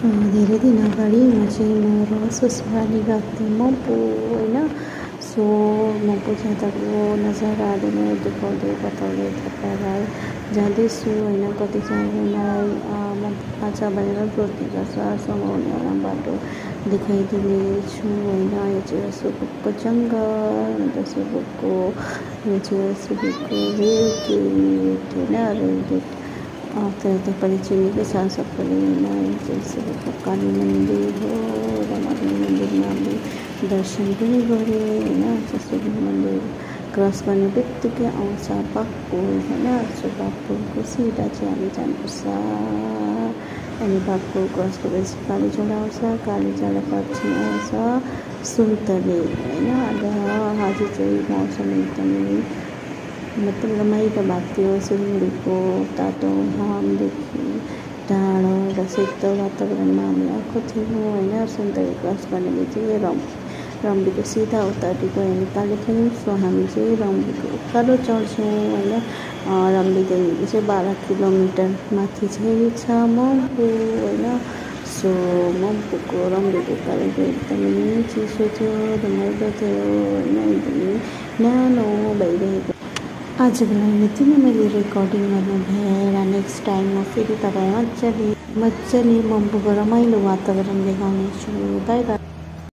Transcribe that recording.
धेरै दिन अगाडि म चाहिँ म ससुराली गएको थिएँ मम्पू होइन। सो मम्पू जाँदाको नजाराहरू म देखाउँदै बताउँदै तपाईँलाई जाँदैछु होइन। कतिजनालाई मम्पू कहाँ छ भनेर सोध्ने गर्छ, सँग हुने एउटा बाटो देखाइदिनेछु होइन। यो चाहिँ सुबुकको जङ्गल अन्त सुबुकको यो चाहिँ सुबुकको रेल गेट होइन। रेल गेट तर तपाईँले चिनेकै छ सबैले होइन। यो चाहिँ सुबुकको काली मन्दिर हो र काली मन्दिरमा हामीले दर्शन पनि गऱ्यौँ होइन। सुबुक मन्दिर क्रस गर्ने बित्तिकै आउँछ बाघपुल होइन। सो बाघपुलको सिधा चाहिँ हामी जानुपर्छ अनि बाघपुल क्रस गरेपछि कालीझोडा आउँछ, कालीझोडा पछि आउँछ सुन्तले होइन। र आज चाहिँ मौसम एकदमै मतलब रमाइलो भएको थियो। सिलगढीको तातो घामदेखि टाढो र शीतल वातावरणमा हामी आएको थियौँ होइन। सुन्तले क्रस गर्ने चाहिँ रम्बीको सिधा उतापट्टि गयो भने कालेबुङ। सो हामी चाहिँ रम्बीको उकालो चढ्छौँ होइन। रम्बीदेखि चाहिँ 12 किलोमिटर माथि चाहिँ छ मम्पू होइन। सो मम्पूको रम्बीको उकालो एकदमै चिसो थियो, रमाइलो थियो होइन। एकदमै न्यानो भइरहेको आजको लागि यति नै मैले रेकर्डिङ गर्नु भएर नेक्स्ट टाइम म फेरि तपाईँ मजाले मम्पूको रमाइलो वातावरण देखाउनेछु। By by.